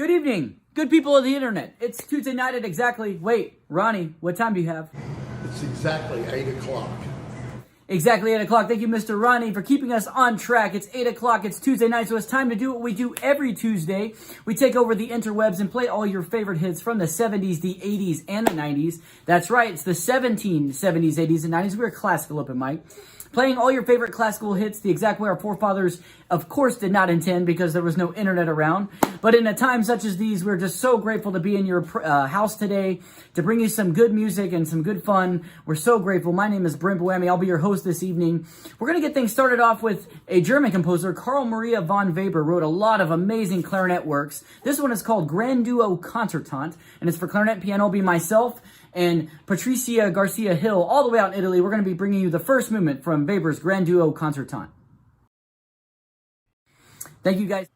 Good evening, good people of the internet. It's Tuesday night at exactly, wait, Ronnie, what time do you have? It's exactly 8 o'clock. Exactly 8 o'clock. Thank you, Mr. Ronnie, for keeping us on track. It's 8 o'clock. It's Tuesday night, so it's time to do what we do every Tuesday. We take over the interwebs and play all your favorite hits from the 70s, the 80s, and the 90s. That's right. It's the 1770s, 80s, and 90s. We're classical open mic. Playing all your favorite classical hits the exact way our forefathers, of course, did not intend because there was no internet around. But in a time such as these, we're just so grateful to be in your house today to bring you some good music and some good fun. We're so grateful. My name is Brent Boemi. I'll be your host this evening. We're going to get things started off with a German composer, Karl Maria von Weber, wrote a lot of amazing clarinet works. This one is called Grand Duo Concertant, and it's for clarinet, piano. It'll be myself and Patricia Garcia Hill, all the way out in Italy. We're going to be bringing you the first movement from Weber's Grand Duo Concertant. Thank you, guys.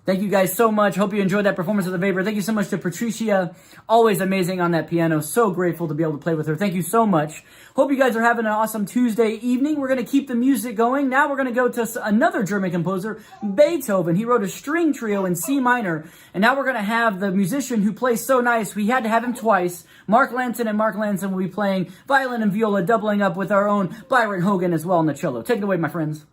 Thank you guys so much. Hope you enjoyed that performance of the Vapor. Thank you so much to Patricia. Always amazing on that piano. So grateful to be able to play with her. Thank you so much. Hope you guys are having an awesome Tuesday evening. We're going to keep the music going. Now we're going to go to another German composer, Beethoven. He wrote a string trio in C minor. And now we're going to have the musician who plays so nice. We had to have him twice. Mark Lanson, and Mark Lanson will be playing violin and viola, doubling up with our own Byron Hogan as well on the cello. Take it away, my friends.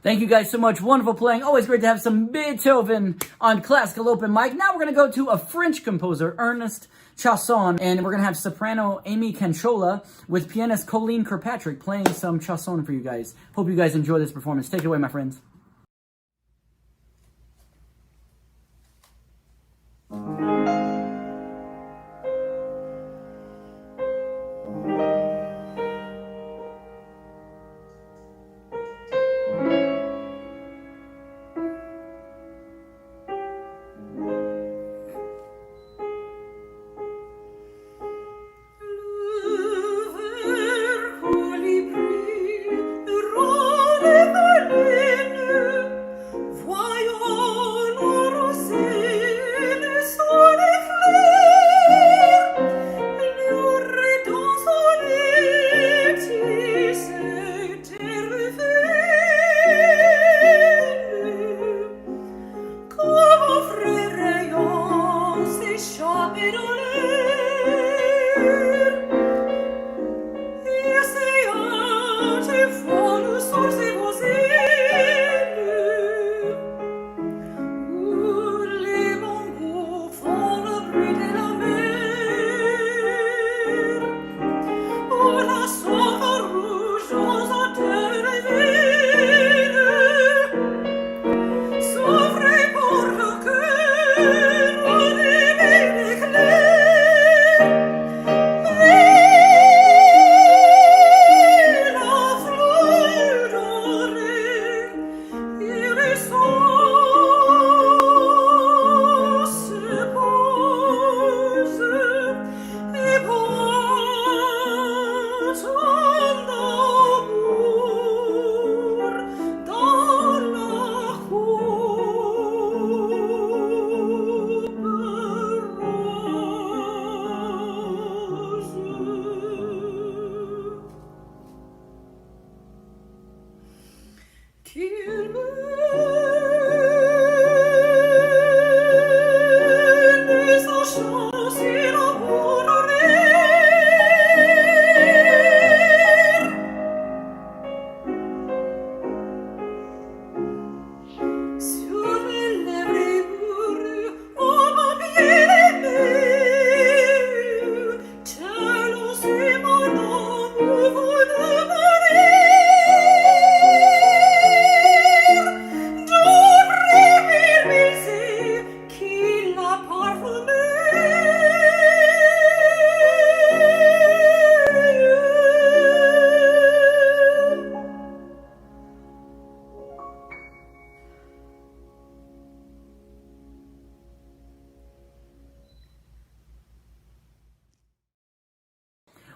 Thank you guys so much. Wonderful playing. Always great to have some Beethoven on Classical Open Mic. Now we're going to go to a French composer, Ernest Chausson, and we're going to have soprano Amy Canchola with pianist Colleen Kirkpatrick playing some Chausson for you guys. Hope you guys enjoy this performance. Take it away, my friends. S'ouvre pour le cœur des belles éclairs.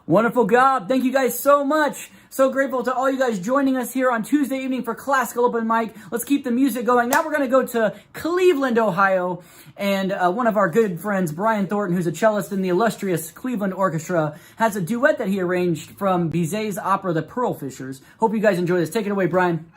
Wonderful job. Thank you guys so much. So grateful to all you guys joining us here on Tuesday evening for Classical Open Mic. Let's keep the music going. Now we're going to go to Cleveland, Ohio. And one of our good friends, Brian Thornton, who's a cellist in the illustrious Cleveland Orchestra, has a duet that he arranged from Bizet's opera, The Pearl Fishers. Hope you guys enjoy this. Take it away, Brian.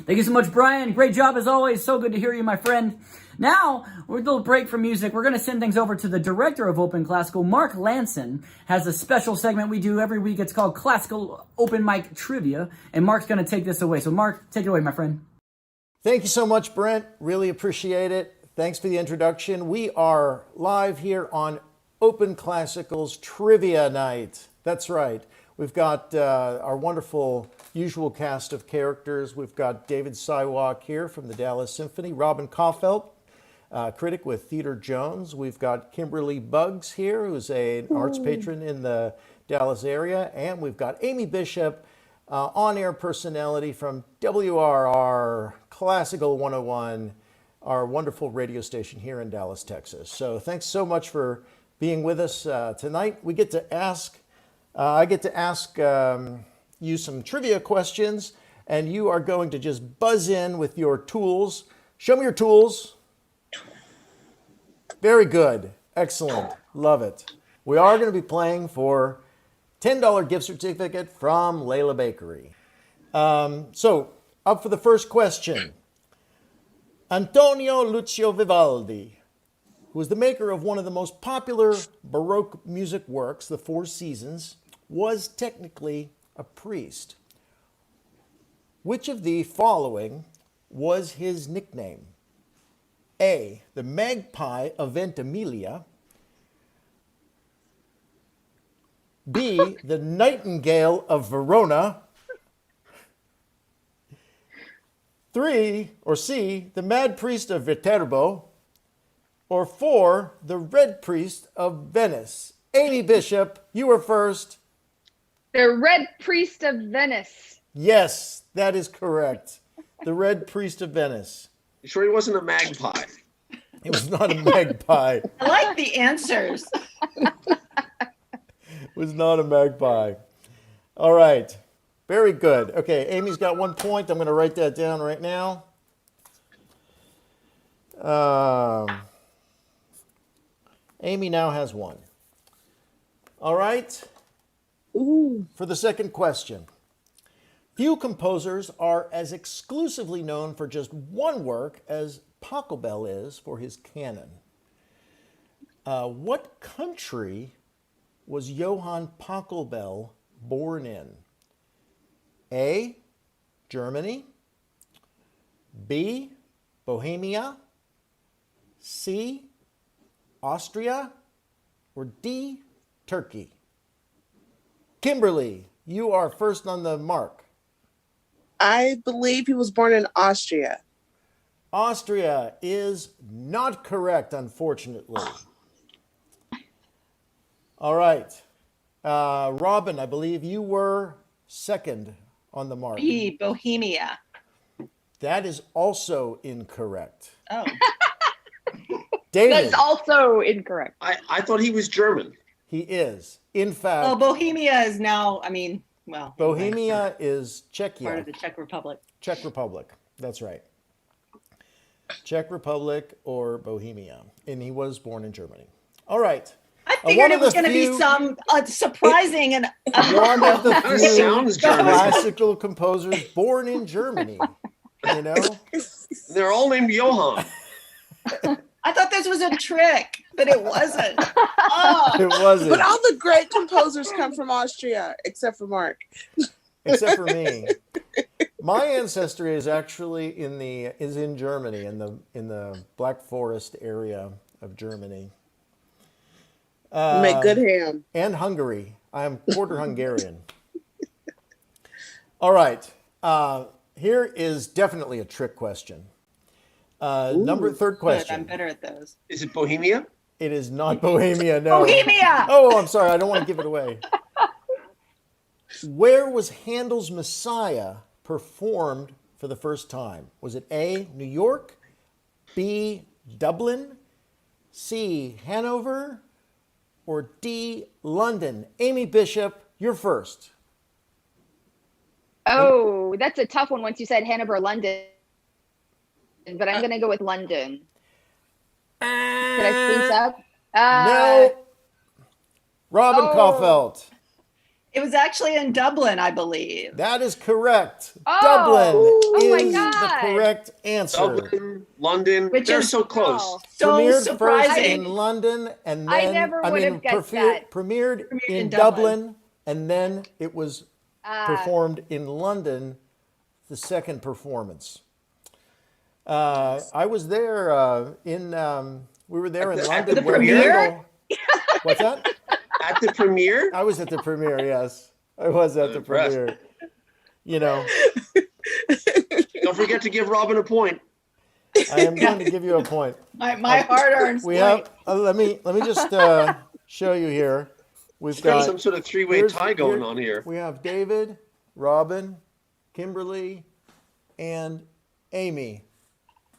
Thank you so much, Brian. Great job as always. So good to hear you, my friend. Now, with a little break from music, we're going to send things over to the director of Open Classical, Mark Lanson, has a special segment we do every week. It's called Classical Open Mic Trivia, and Mark's going to take this away. So, Mark, take it away, my friend. Thank you so much, Brent. Really appreciate it. Thanks for the introduction. We are live here on Open Classical's Trivia Night. That's right. We've got our wonderful usual cast of characters. We've got David Sywak here from the Dallas Symphony, Robin Kaufelt, critic with Theater Jones. We've got Kimberly Buggs here, who's an arts patron in the Dallas area. And we've got Amy Bishop, on-air personality from WRR Classical 101, our wonderful radio station here in Dallas, Texas. So thanks so much for being with us tonight. We get to ask, I get to ask you some trivia questions, and you are going to just buzz in with your tools. Show me your tools. Very good. Excellent. Love it. We are going to be playing for $10 gift certificate from Layla Bakery. So, up for the first question. Antonio Lucio Vivaldi, who is the maker of one of the most popular Baroque music works, The Four Seasons, was technically a priest. Which of the following was his nickname? A, the Magpie of Ventimiglia. B, the Nightingale of Verona. 3, or C, the Mad Priest of Viterbo, or 4, the Red Priest of Venice? Amy Bishop, you were first. The Red Priest of Venice. Yes, that is correct. The Red Priest of Venice. You sure he wasn't a magpie? It was not a magpie. I like the answers. It was not a magpie. All right. Very good. Okay, Amy's got 1 point. I'm going to write that down right now. Amy now has 1. All right. Ooh. For the second question. Few composers are as exclusively known for just one work as Pachelbel is for his canon. What country was Johann Pachelbel born in? A, Germany, B, Bohemia, C, Austria, or D, Turkey? Kimberly, you are first on the mark. I believe he was born in Austria. Austria is not correct, unfortunately. All right. Robin, I believe you were second on the mark. B, Bohemia. That is also incorrect. Oh, David, That's also incorrect. I thought he was German. he is. In fact, well, Bohemia is now, I mean, well, anyway, Bohemia is part Czechia. of the Czech Republic. Czech Republic. That's right. Czech Republic or Bohemia. And he was born in Germany. All right. I one figured of it was the going to be few- some surprising and One of the That few sounds German. classical composers born in Germany. You know? They're all named Johann. I thought this was a trick, but it wasn't. Oh, It wasn't. But all the great composers come from Austria, except for Mark. Except for me. My ancestry is actually in Germany, in the Black Forest area of Germany. You make good ham. And Hungary. I am quarter Hungarian. All right. Here is definitely a trick question. Third good. question. I'm better at those. Is it Bohemia? It is not Bohemia, no. Bohemia! Oh, I'm sorry. I don't want to give it away. Where was Handel's Messiah performed for the first time? Was it A, New York, B, Dublin, C, Hanover, or D, London? Amy Bishop, you're first. Oh, that's a tough one once you said Hanover, London. But I'm going to go with London. Did I spruce up? No. Robin oh. Caulfield. It was actually in Dublin, I believe. That is correct. Oh. Dublin Oh my is God. the correct answer. Dublin, London. Which They're is- so close. Oh. So Premiered first in surprising. London, and I then never would have guessed that. premiered in in Dublin, Dublin. and then it was performed in London. The second performance. I was there we were there in At London. the where premiere? Handel- What's that? At the premiere? I was at the premiere. Yes, I was at the Impressed. premiere. You know, Don't forget to give Robin a point. I am going to give you a point. My hard-earned We point. have. Let me just show you here. We've We've got got some sort of three-way here's- tie going on here. We have David, Robin, Kimberly, and Amy,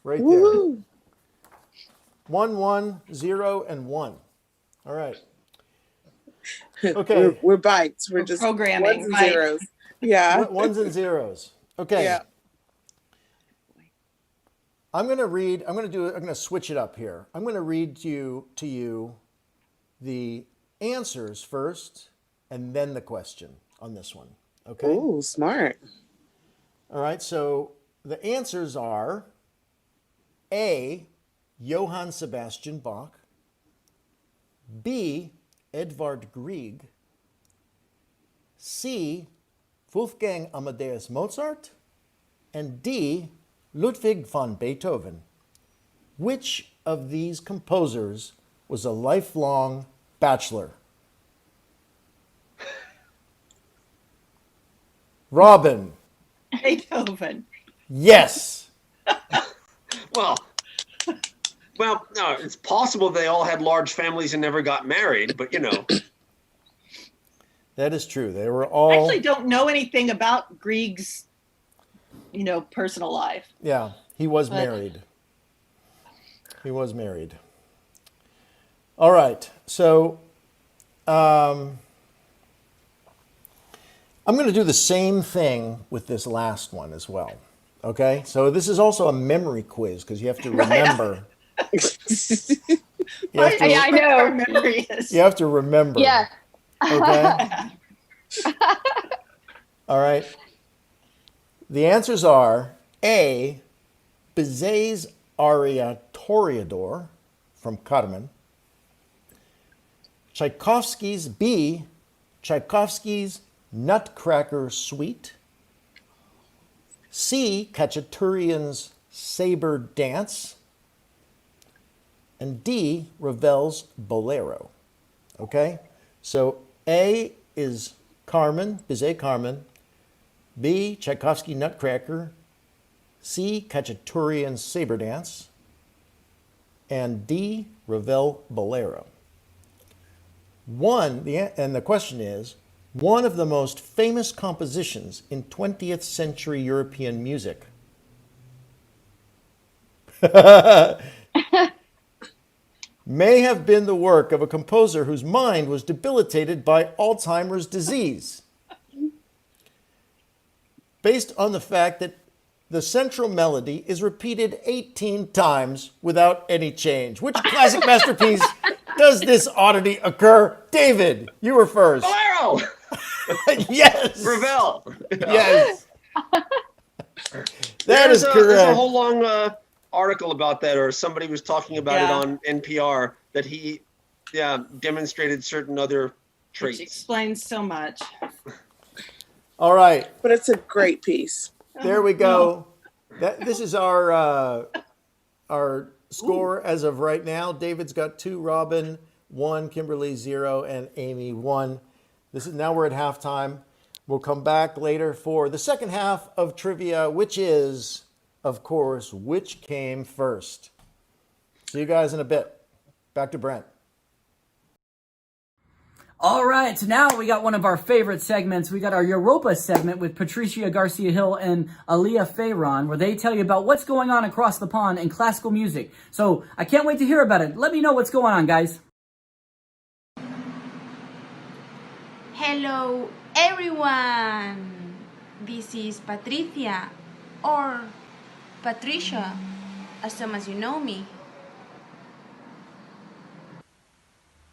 right there. Woo! 1, 1, 0, and 1. All right. Okay. We're bites. We're We're just programming, ones and right. zeros. Yeah. Ones and zeros. Okay. Yeah. I'm going to switch it up here. I'm going to read to you the answers first and then the question on this one. Okay? Ooh, smart. All right. So the answers are A, Johann Sebastian Bach, B, Edvard Grieg, C, Wolfgang Amadeus Mozart, and D, Ludwig van Beethoven. Which of these composers was a lifelong bachelor? Robin. Beethoven. Yes. Well, no, it's possible they all had large families and never got married, but you know. That is true. They were I all. actually don't know anything about Grieg's, personal life. Yeah, he was But- married. He was married. All right, so I'm going to do the same thing with this last one as well. Okay, so this is also a memory quiz because you have to remember. You have to, Yeah, I know. Our memory is. you have to remember. Yeah. Okay. All right. The answers are A, Bizet's aria Toreador from Carmen. Tchaikovsky's Nutcracker Suite. C, Khachaturian's Saber Dance. And D, Ravel's Bolero. Okay? So A is Carmen, Bizet Carmen. B, Tchaikovsky Nutcracker. C, Khachaturian's Saber Dance. And D, Ravel Bolero. And the question is, one of the most famous compositions in 20th century European music. May have been the work of a composer whose mind was debilitated by Alzheimer's disease. Based on the fact that the central melody is repeated 18 times without any change. Which classic masterpiece does this oddity occur? David, you were first. Bolero! Yes. Ravel. Yes. There's a correct. whole long article about that, or somebody was talking about it Yeah. on NPR, that he demonstrated certain other traits. Which explains so much. All right. But it's a great piece. There we go. This is our score as of right now. David's got 2, Robin 1, Kimberly 0, and Amy 1. Now we're at halftime. We'll come back later for the second half of trivia, which is, of course, which came first. See you guys in a bit. Back to Brent. All right, so now we got one of our favorite segments. We got our Europa segment with Patricia Garcia Hill and Aaliyah Fayron, where they tell you about what's going on across the pond in classical music. So I can't wait to hear about it. Let me know what's going on, guys. Hello everyone, this is Patricia, or Patricia, as some as you know me.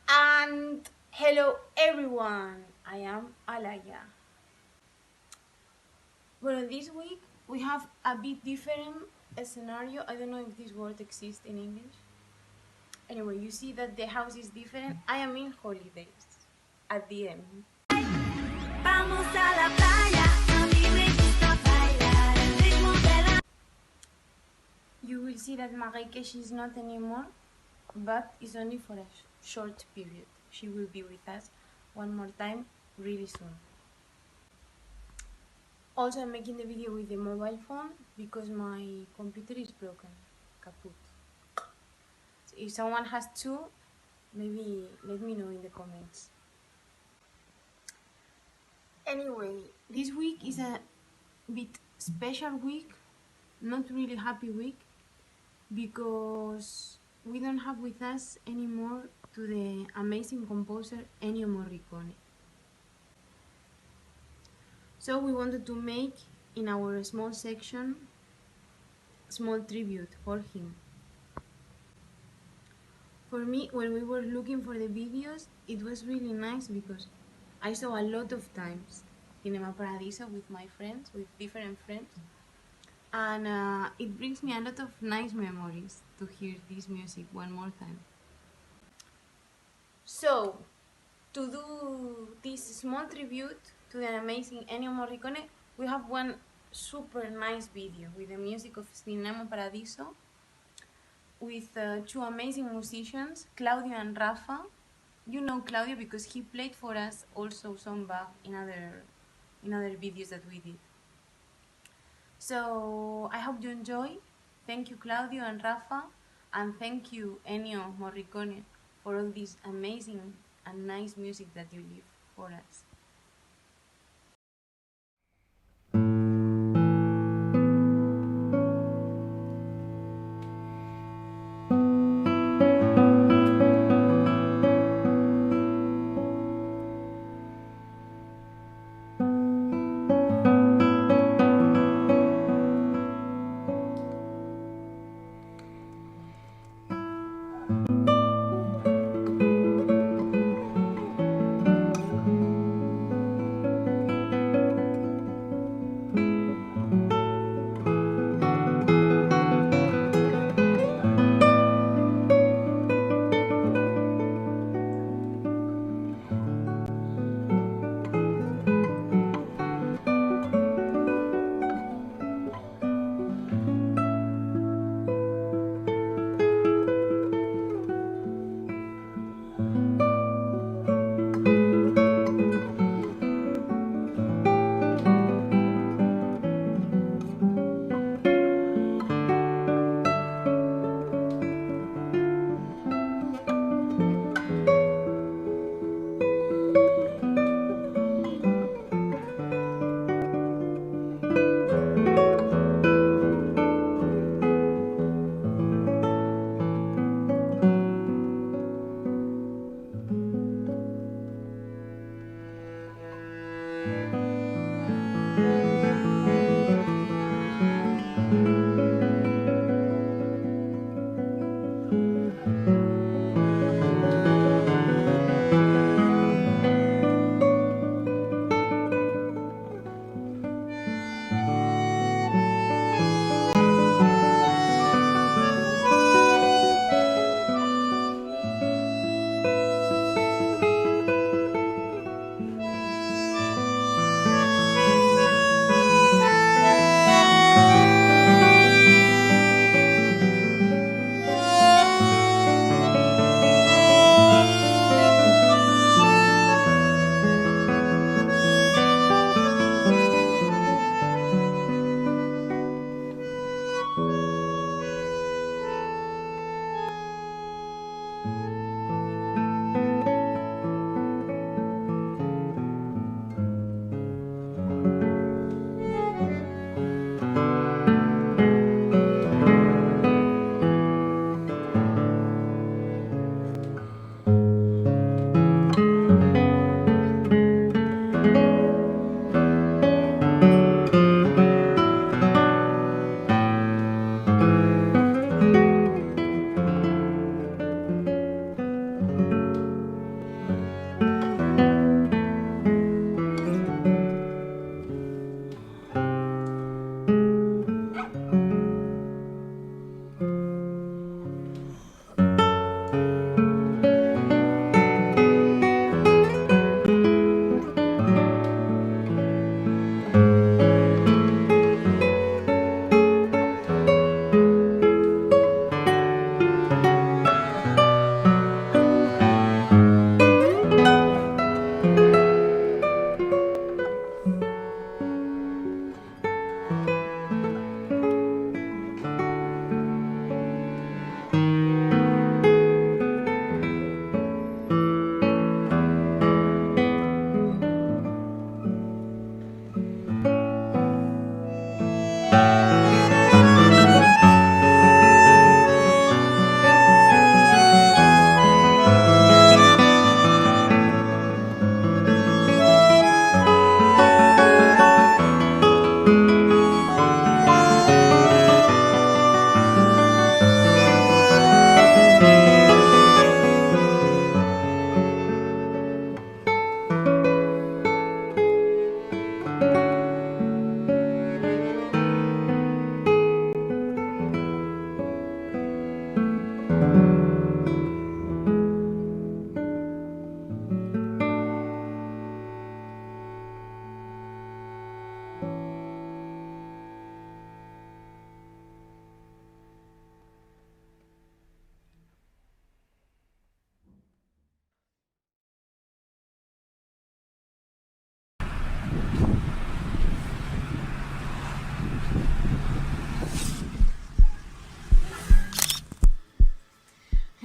And hello everyone, I am Alaya. Well, this week we have a bit different scenario. I don't know if this word exists in English. Anyway, you see that the house is different. I am in holidays at the end. Vamos a la playa, a mí me gusta bailar el ritmo de la... You will see that Marrakech is not anymore, but it's only for a short period. She will be with us one more time really soon. Also, I'm making the video with the mobile phone because my computer is broken, kaput. So if someone has two, maybe let me know in the comments. Anyway, this week is a bit special week, not really happy week, because we don't have with us anymore to the amazing composer Ennio Morricone. So we wanted to make in our small section small tribute for him. For me, when we were looking for the videos, it was really nice because I saw a lot of times Cinema Paradiso with my friends, with different friends, and it brings me a lot of nice memories to hear this music one more time. So, to do this small tribute to the amazing Ennio Morricone, we have one super nice video with the music of Cinema Paradiso, with two amazing musicians, Claudio and Rafa. You know Claudio because he played for us also some Bach in other videos that we did. So I hope you enjoy. Thank you, Claudio and Rafa, and thank you, Ennio Morricone, for all this amazing and nice music that you leave for us.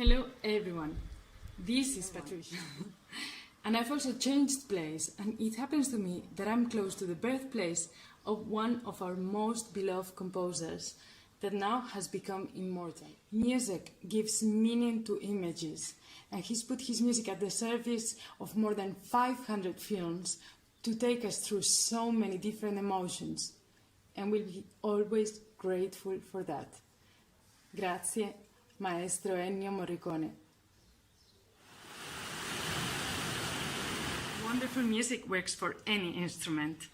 Hello everyone, this is Patricia. And I've also changed place, and it happens to me that I'm close to the birthplace of one of our most beloved composers that now has become immortal. Music gives meaning to images, and he's put his music at the service of more than 500 films to take us through so many different emotions, and we'll be always grateful for that. Grazie, Maestro Ennio Morricone. Wonderful music works for any instrument,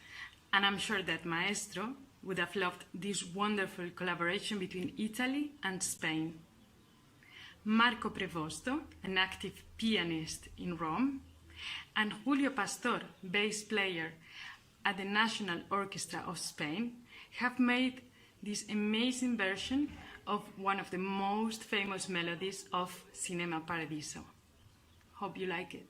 and I'm sure that Maestro would have loved this wonderful collaboration between Italy and Spain. Marco Prevosto, an active pianist in Rome, and Julio Pastor, bass player at the National Orchestra of Spain, have made this amazing version of one of the most famous melodies of Cinema Paradiso. Hope you like it.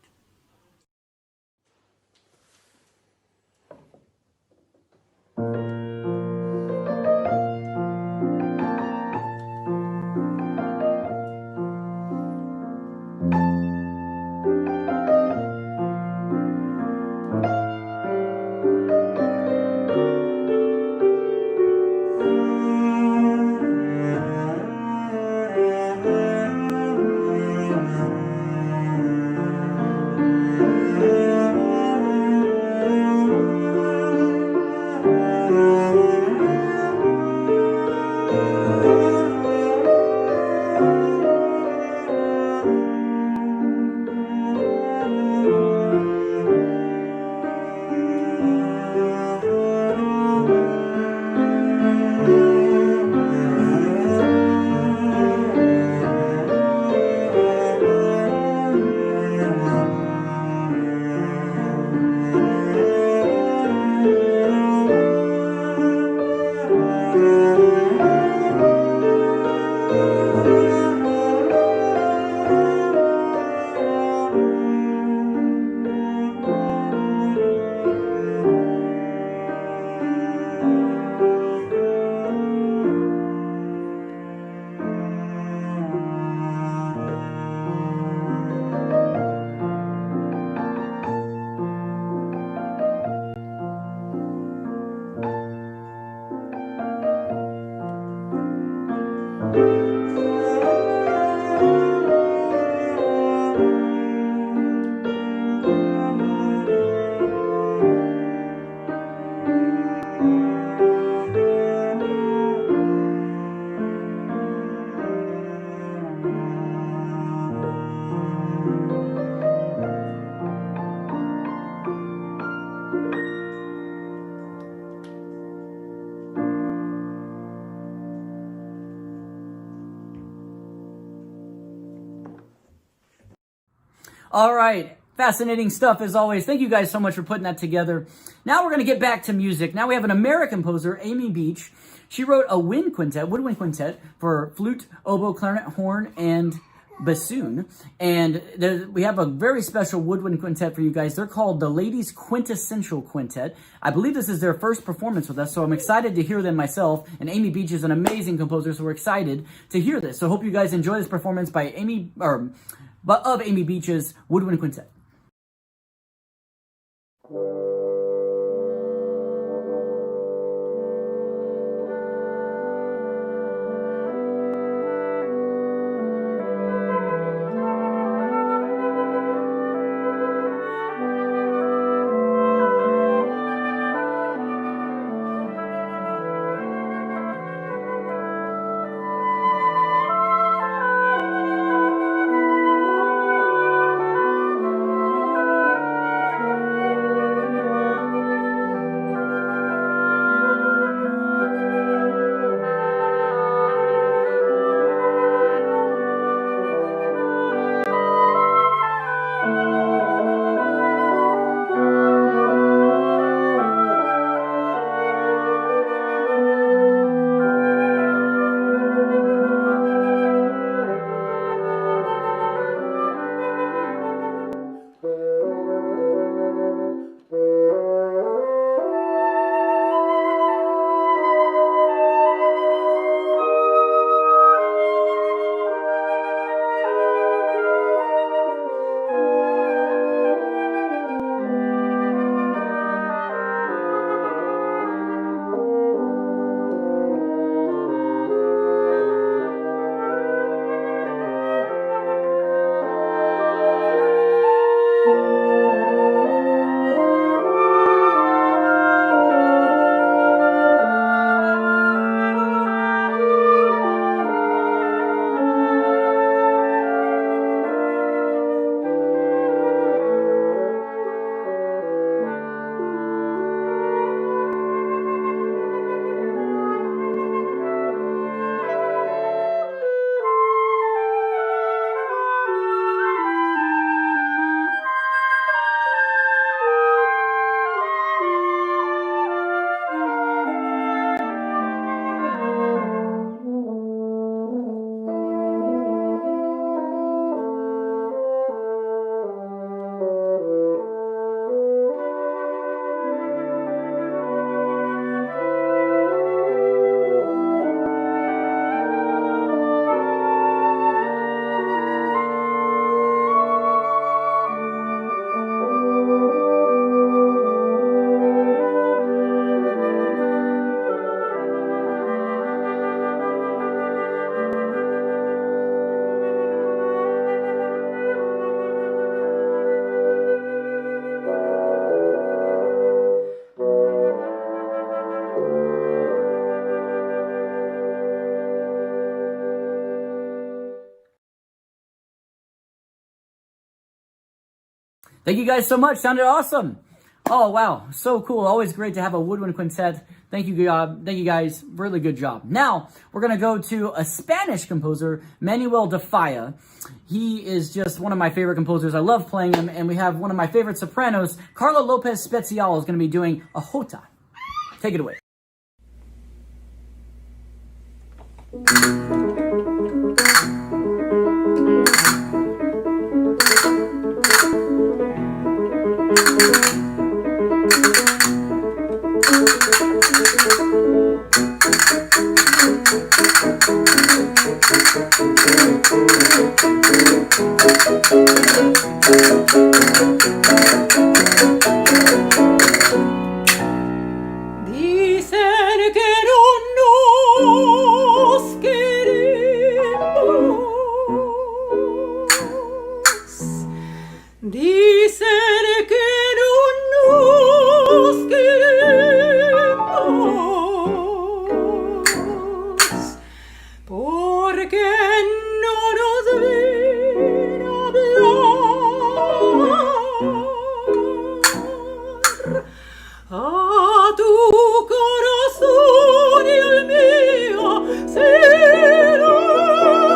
All right. Fascinating stuff as always. Thank you guys so much for putting that together. Now we're going to get back to music. Now we have an American composer, Amy Beach. She wrote a woodwind quintet for flute, oboe, clarinet, horn, and bassoon. And we have a very special woodwind quintet for you guys. They're called the Ladies Quintessential Quintet. I believe this is their first performance with us, so I'm excited to hear them myself. And Amy Beach is an amazing composer, so we're excited to hear this. So hope you guys enjoy this performance by Amy Beach's Woodwind Quintet. Thank you guys so much. Sounded awesome. Oh, wow. So cool. Always great to have a woodwind quintet. Thank you guys. Really good job. Now, we're going to go to a Spanish composer, Manuel de Falla. He is just one of my favorite composers. I love playing him. And we have one of my favorite sopranos, Carla Lopez Special, is going to be doing a jota. Take it away. Dicen que no nos queremos. Dicen que no nos queremos. Porque no nos ven hablar. A tu corazón y el mío se lo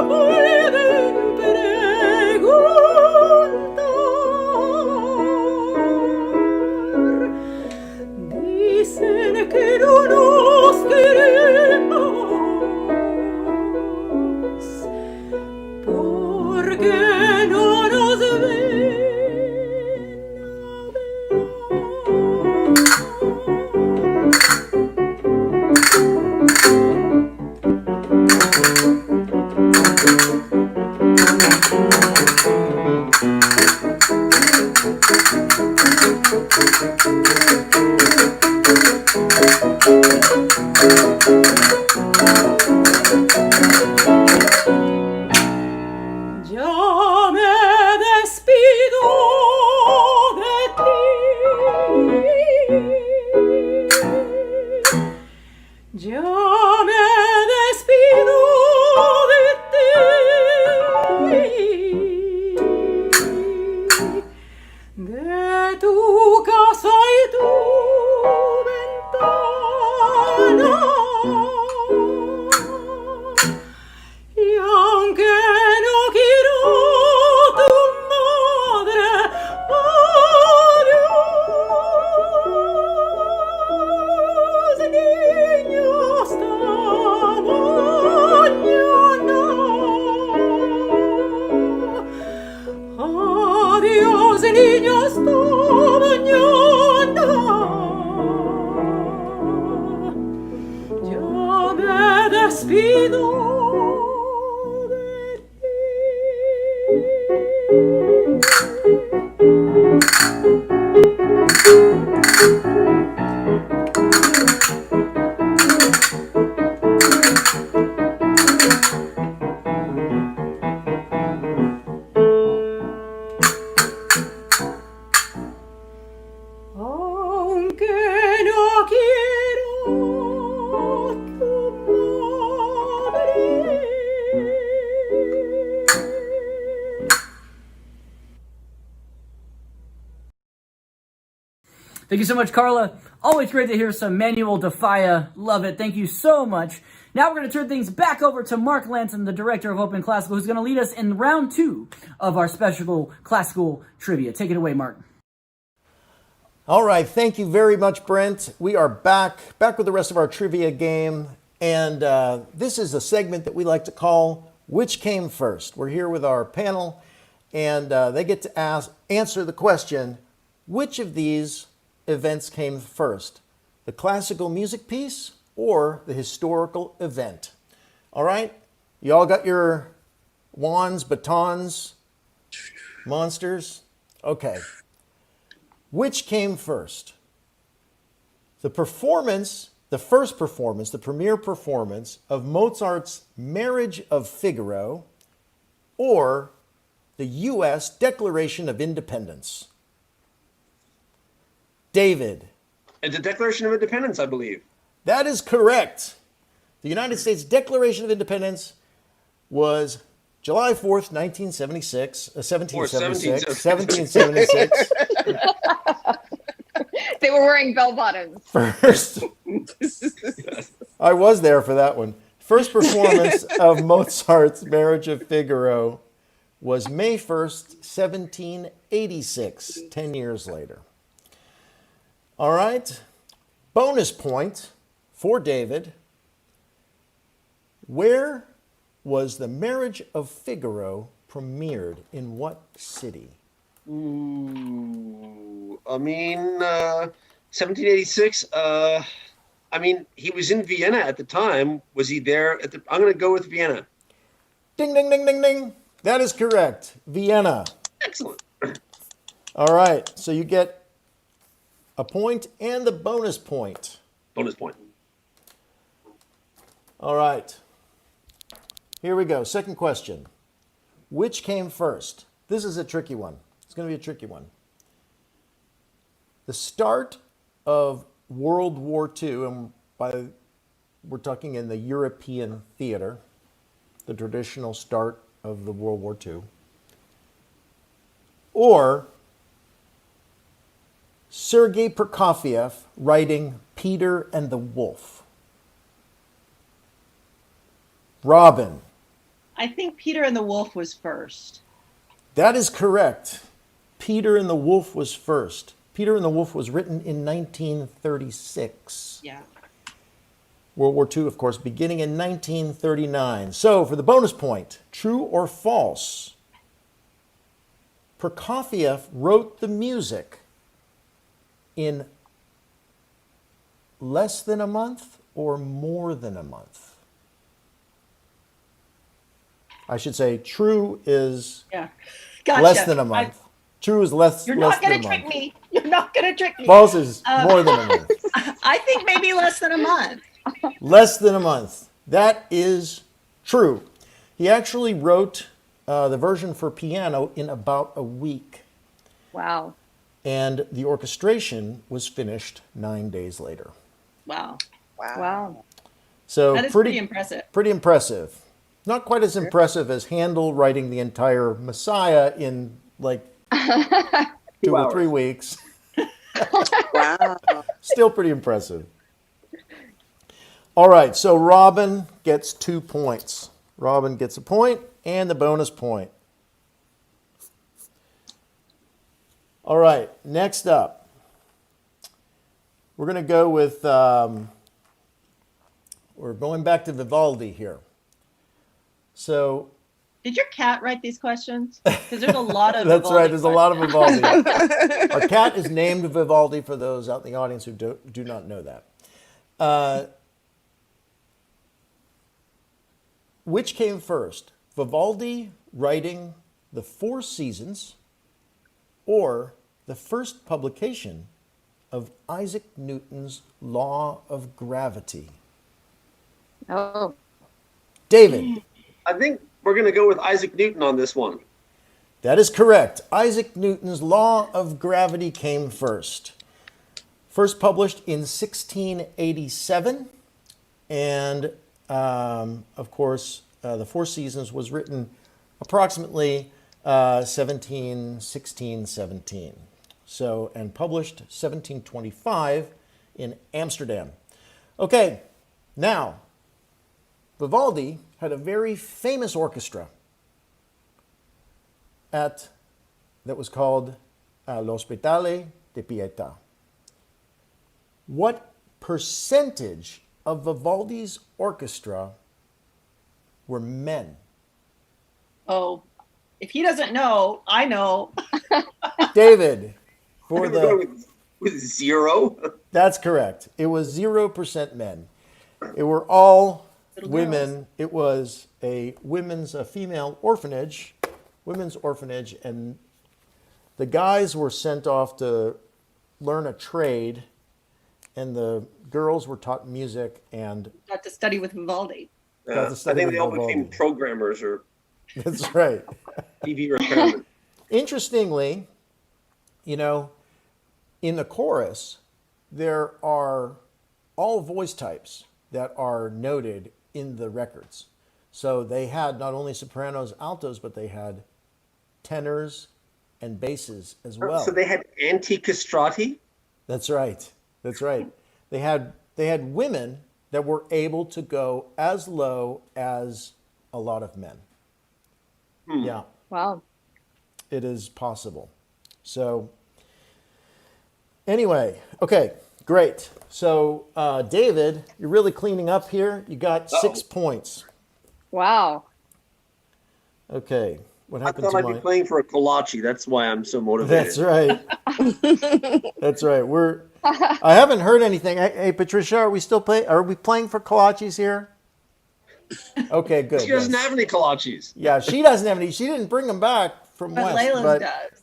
pueden preguntar. Dicen que no nos queremos porque no nos ven Ya me despido de ti. Ya me despido de ti. De tu casa y tu ventana. Y aunque no quiero tu madre, adiós, niño, hasta mañana. Adiós, niño, hasta mañana. Ya me despido. Aunque no quiero tu madre. Thank you so much, Carla. Always great to hear some Manuel de Falla. Love it. Thank you so much. Now we're going to turn things back over to Mark Lanson, the director of Open Classical, who's going to lead us in round 2 of our special classical trivia. Take it away, Mark. All right, thank you very much, Brent. We are back with the rest of our trivia game. And this is a segment that we like to call Which Came First? We're here with our panel, and they get to answer the question, which of these events came first? The classical music piece or the historical event? All right, you all got your wands, batons, monsters? Okay. Which came first? The first performance, the premiere performance of Mozart's Marriage of Figaro, or the U.S. Declaration of Independence? David. The Declaration of Independence, I believe. That is correct. The United States Declaration of Independence was July 4th, 1976, 1776, 1776. 1776. They were wearing bell bottoms. First, I was there for that one. First performance of Mozart's Marriage of Figaro was May 1st, 1786, 10 years later. All right. Bonus point for David. Where was the Marriage of Figaro premiered? In what city? Ooh, 1786. He was in Vienna at the time. Was he there at the? I'm going to go with Vienna. Ding, ding, ding, ding, ding. That is correct. Vienna. Excellent. All right. So you get a point and the bonus point. Bonus point. All right. Here we go. Second question. Which came first? This is a tricky one. It's going to be a tricky one. The start of World War II, and we're talking in the European theater, the traditional start of the World War II, or Sergei Prokofiev writing Peter and the Wolf. Robin. I think Peter and the Wolf was first. That is correct. Peter and the Wolf was first. Peter and the Wolf was written in 1936. Yeah. World War II, of course, beginning in 1939. So, for the bonus point, true or false? Prokofiev wrote the music in less than a month or more than a month? I should say true is Gotcha. less than a month. True is less. You're less not going than to a trick month. me. You're not going to trick me. False is more than a month. I think maybe less than a month. Less than a month. That is true. He actually wrote the version for piano in about a week. Wow. And the orchestration was finished 9 days later. Wow. Wow. So That is pretty impressive. Pretty impressive. Not quite as impressive as Handel writing the entire Messiah in like 2 or 3 weeks. Wow. Still pretty impressive. All right, so Robin gets 2 points. Robin gets a point and the bonus point. All right, next up, we're going to go with, we're going back to Vivaldi here. So, Did your cat write these questions? Because there's a lot of that's Vivaldi right, there's a lot of Vivaldi. Our cat is named Vivaldi for those out in the audience who do not know that. Which came first, Vivaldi writing the Four Seasons or the first publication of Isaac Newton's Law of Gravity? Oh. David. I think we're going to go with Isaac Newton on this one. That is correct. Isaac Newton's Law of Gravity came first. First published in 1687. And, of course, The Four Seasons was written approximately 1716-17. So, and published 1725 in Amsterdam. Okay, now, Vivaldi had a very famous orchestra that was called L'Ospedale di Pietà. What percentage of Vivaldi's orchestra were men? Oh, if he doesn't know, I know. David, for with 0. That's correct. It was 0% men. It were all women. It was a female orphanage, women's orphanage, and the guys were sent off to learn a trade, and the girls were taught music and Got to study with Vivaldi. I think they all became programmers or That's right. TV repairmen. Interestingly, in the chorus, there are all voice types that are noted in the records. So they had not only sopranos, altos, but they had tenors and basses as well. So they had anti-castrati? That's right. That's right. They had women that were able to go as low as a lot of men. Yeah, Wow. it is possible. So anyway, okay, great. So David, you're really cleaning up here. You got 6 points. Wow. Okay, what I happened thought to I'd my? be playing for a kolache. That's why I'm so motivated. That's right. That's right. I haven't heard anything. Hey, Patricia, are we still playing? Are we playing for kolaches here? Okay, good. She doesn't yes. have any kolaches. Yeah, she doesn't have any. She didn't bring them back from But West. Layla's but does.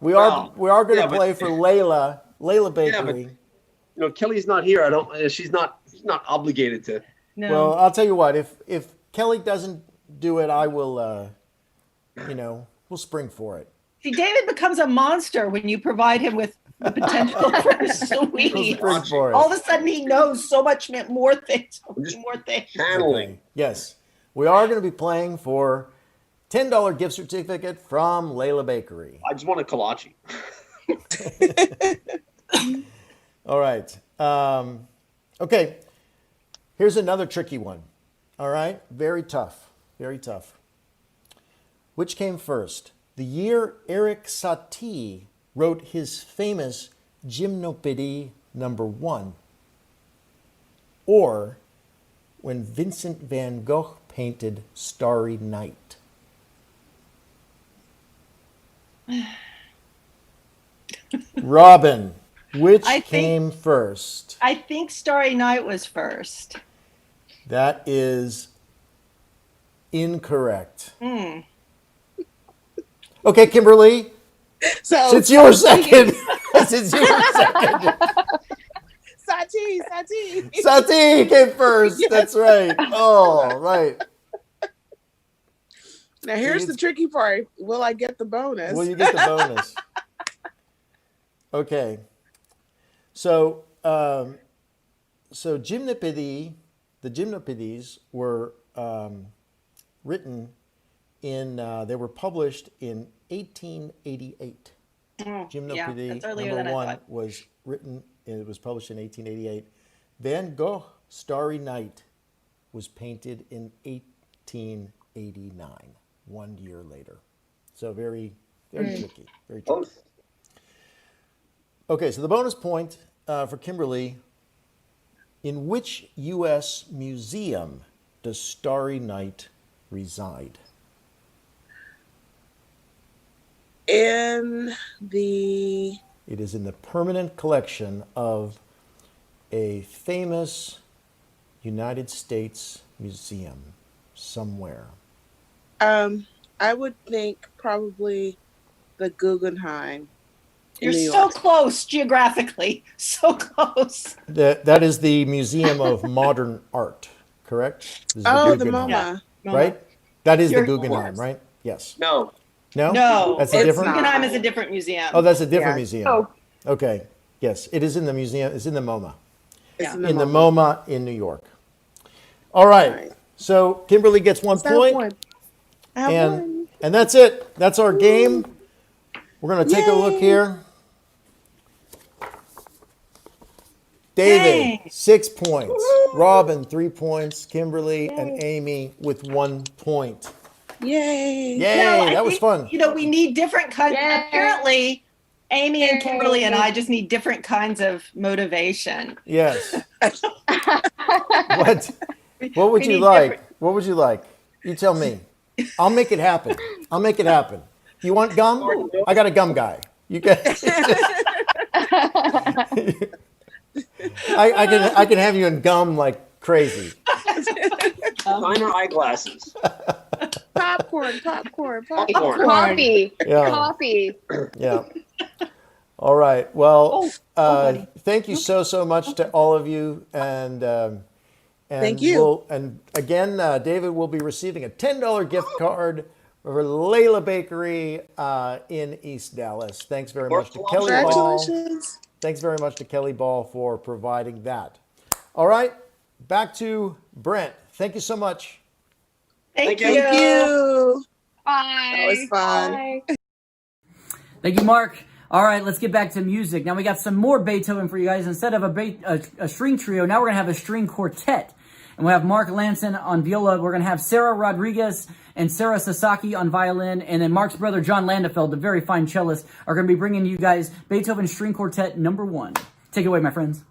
we Well, are going to yeah, but- play for Layla Yeah, but Bakery. Kelly's not here. I don't. She's not obligated to. No. Well, I'll tell you what. If Kelly doesn't do it, I will. We'll spring for it. See, David becomes a monster when you provide him with the potential for We'll sweet. spring for it. All of a sudden, he knows so much more things. just- More things. Channeling. Okay. Yes, we are going to be playing for $10 gift certificate from Layla Bakery. I just want a kolache. All right. Okay. Here's another tricky one. All right. Very tough. Very tough. Which came first? The year Eric Satie wrote his famous Gymnopédie #1, or when Vincent van Gogh painted Starry Night? Robin, which came first? I think Starry Night was first. That is incorrect. Okay, Kimberly, So since you were second, since you were second, Sati. Sati came first. Yes. That's right. Oh, right. Now here's the tricky part. Will I get the bonus? Well, you get the bonus. Okay. So, Gymnopédie, the Gymnopédies were written in. They were published in 1888. Gymnopédie that's earlier than I #1 thought. was written. It was published in 1888. Van Gogh Starry Night was painted in 1889. 1 year later. So very tricky. Very tricky. Both. Okay, so the bonus point for Kimberly. In which U.S. museum does Starry Night reside? In the It is in the permanent collection of a famous United States museum somewhere. I would think probably the Guggenheim. in You're New so York. close geographically. So close. That is the Museum of Modern Art, correct? This is Oh, the Guggenheim, MoMA. right? That is the You're Guggenheim, close. right? Yes. No. No? No, That's a it's different. Guggenheim is a different museum. Oh, that's a different Yeah. museum. Oh. Okay. Yes, it is in the museum. It's in the MoMA. It's In the MoMA in New York. All right. Right. So Kimberly gets 1 That point, one. I have and one. and that's it. That's our game. We're gonna take a look Yay. here. David, Yay. 6 points. Robin, 3 points. Kimberly and Amy with 1 point. Yay. Yay! No, I that was think, fun. You know, we need different kinds. Yay. Apparently, Amy and Kimberly and Yay. I just need different kinds of motivation. Yes. What would We you need like? different- What would you like? You tell me. I'll make it happen. I'll make it happen. You want gum? I got a gum guy. You can. I can have you in gum like crazy. Minor eyeglasses. Popcorn. Popcorn. Coffee. Yeah. Coffee. Yeah. All right. Well, buddy. thank you so much to all of you, and Thank you. And again, David will be receiving a $10 gift card for Layla Bakery in East Dallas. Thanks very much to Kelly Ball. Congratulations. Thanks very much to Kelly Ball for providing that. All right, back to Brent. Thank you so much. Thank you. Bye. That was fun. Bye. Thank you, Mark. All right, let's get back to music. Now we got some more Beethoven for you guys. Instead of a string trio, now we're going to have a string quartet. And we have Mark Lanson on viola. We're going to have Sarah Rodriguez and Sarah Sasaki on violin. And then Mark's brother, John Landefeld, the very fine cellist, are going to be bringing you guys Beethoven String Quartet number 1. Take it away, my friends.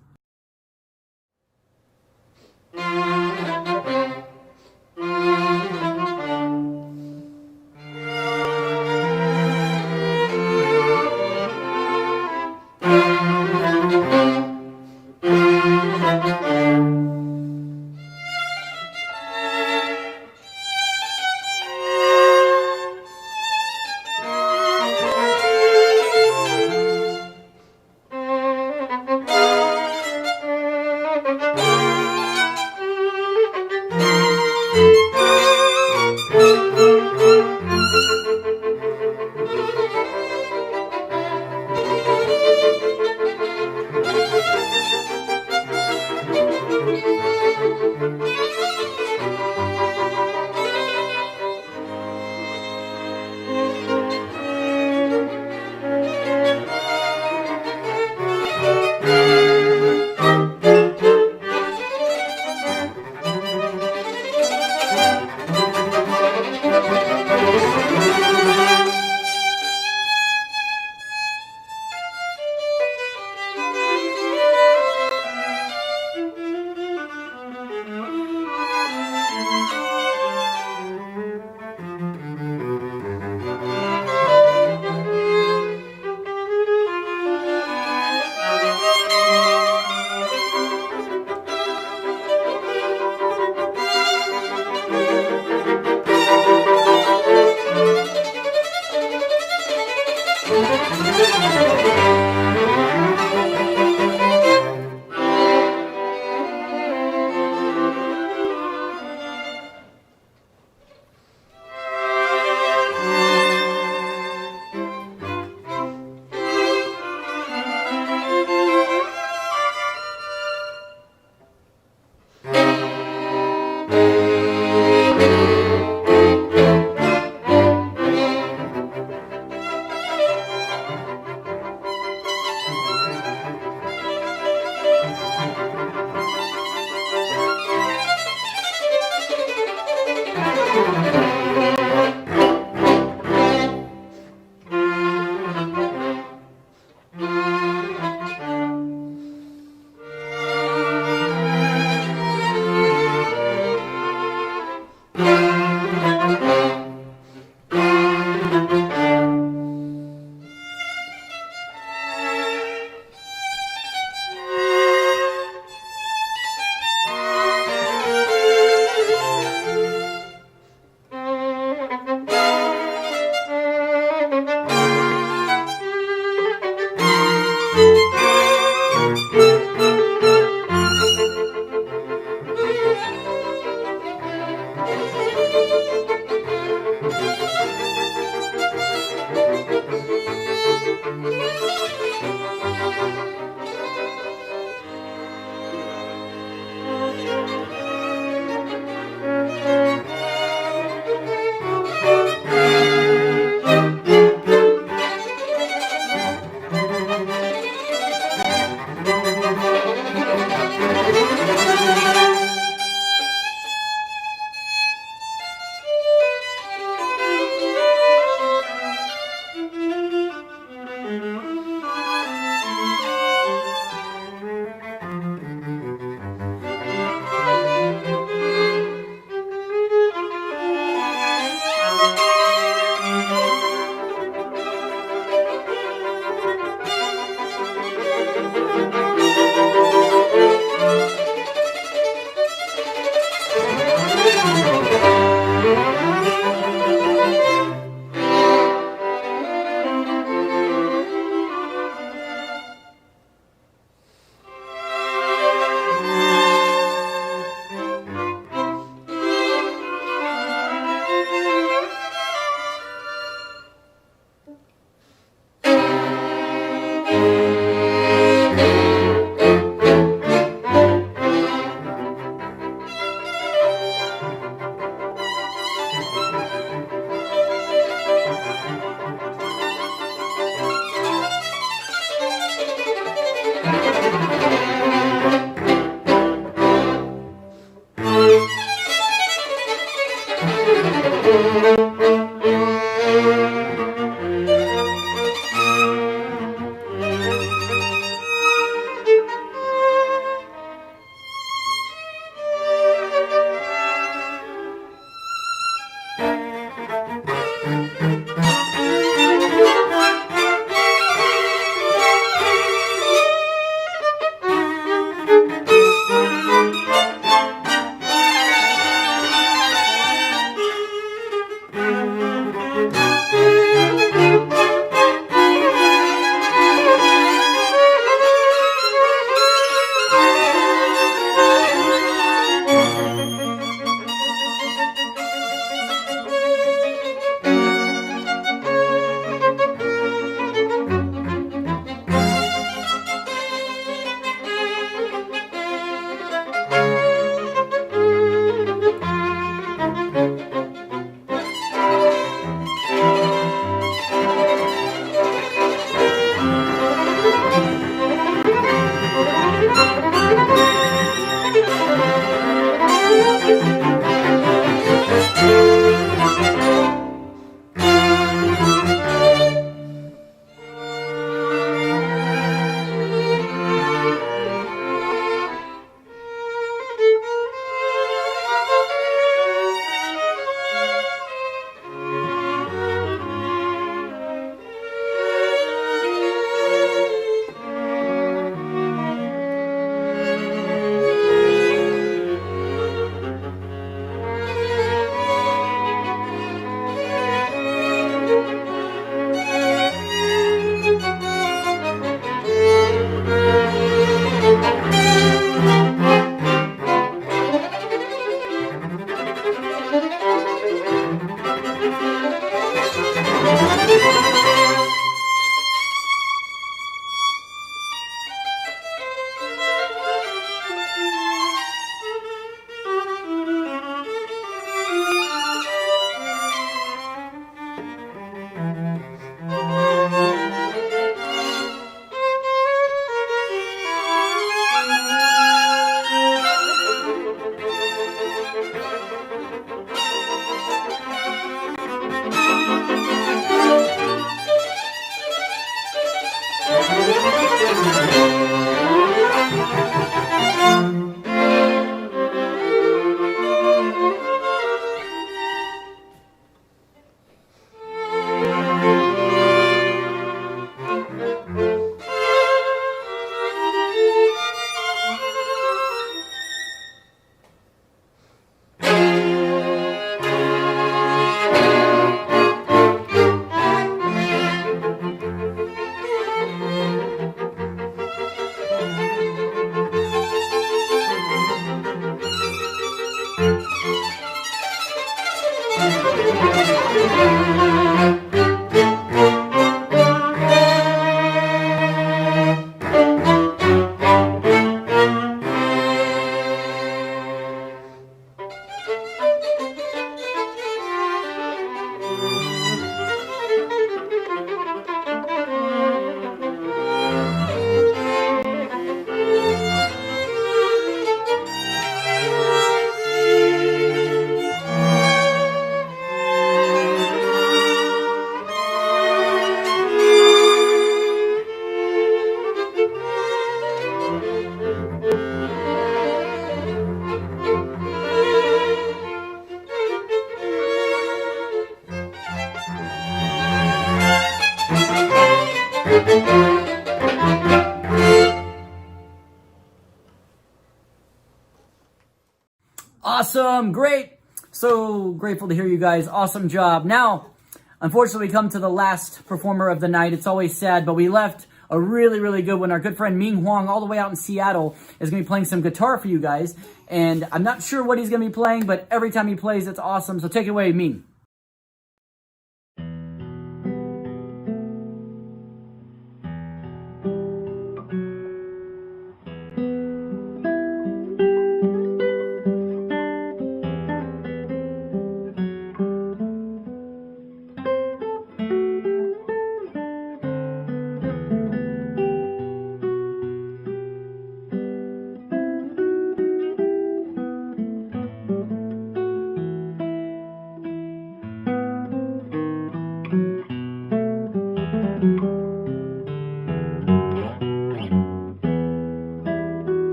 Awesome. Great. So grateful to hear you guys. Awesome job. Now, unfortunately, we come to the last performer of the night. It's always sad, but we left a really, really good one. Our good friend Ming Huang, all the way out in Seattle, is going to be playing some guitar for you guys. And I'm not sure what he's going to be playing, but every time he plays, it's awesome. So take it away, Ming.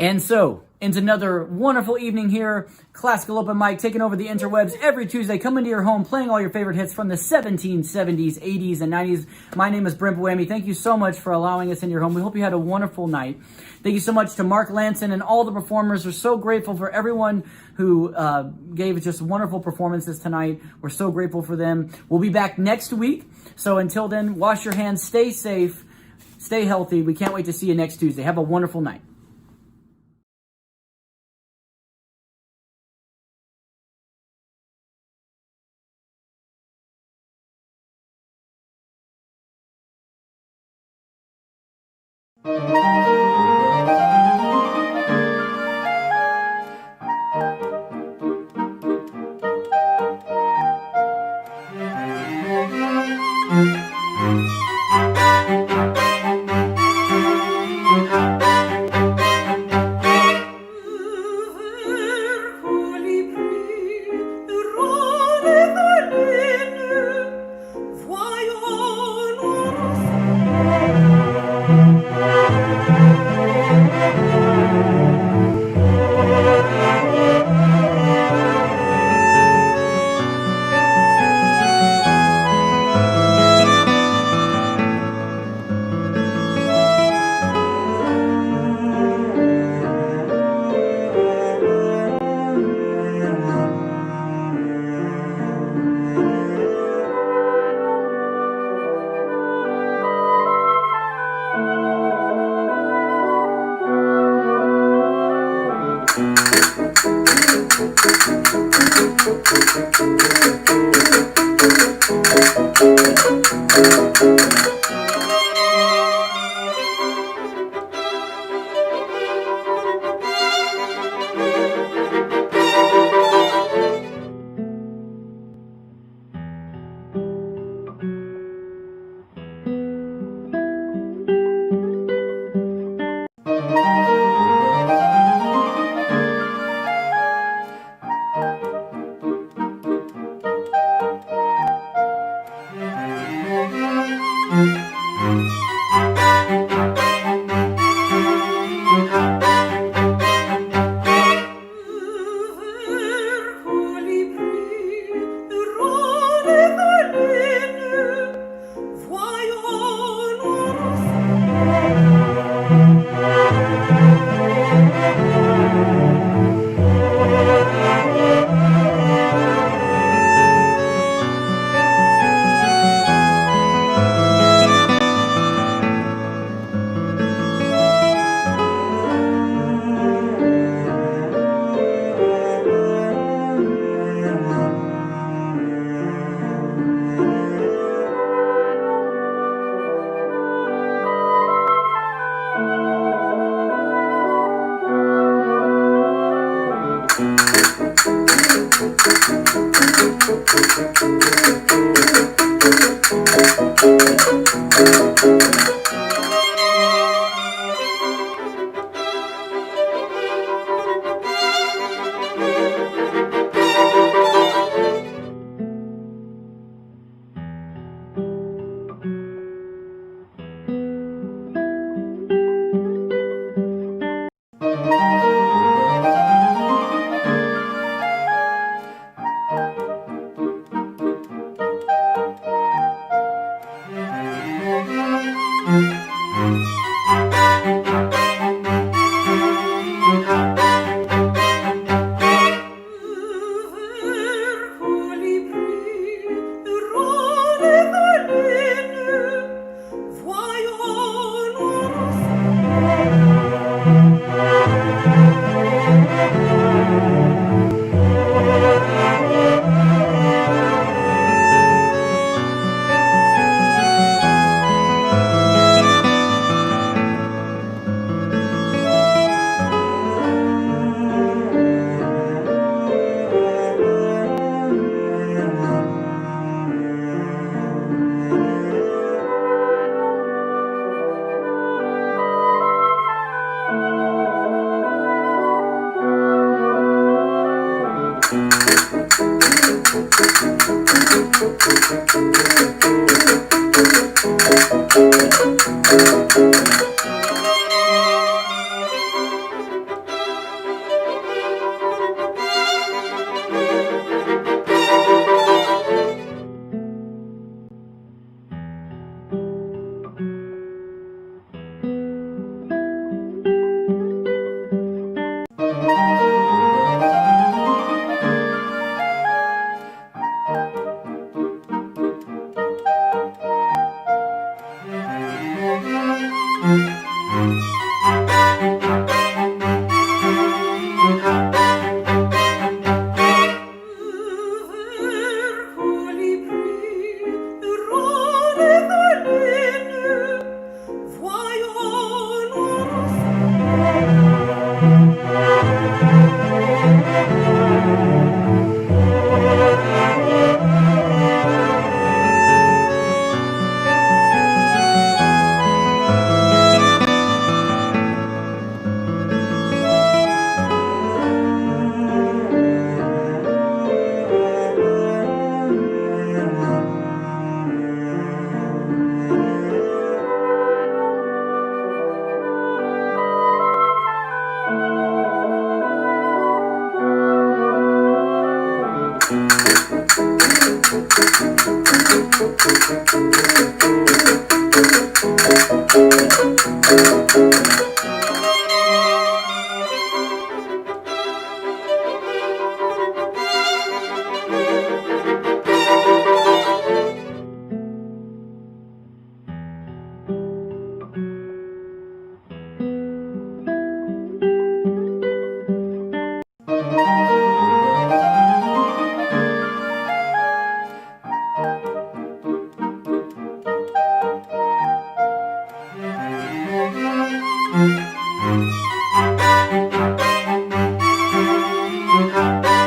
And so, into another wonderful evening here. Classical Open Mic, taking over the interwebs every Tuesday, coming to your home, playing all your favorite hits from the 1770s, 80s, and 90s. My name is Brent Buemi. Thank you so much for allowing us in your home. We hope you had a wonderful night. Thank you so much to Mark Lanson and all the performers. We're so grateful for everyone who gave just wonderful performances tonight. We're so grateful for them. We'll be back next week. So until then, wash your hands, stay safe, stay healthy. We can't wait to see you next Tuesday. Have a wonderful night. Thank you.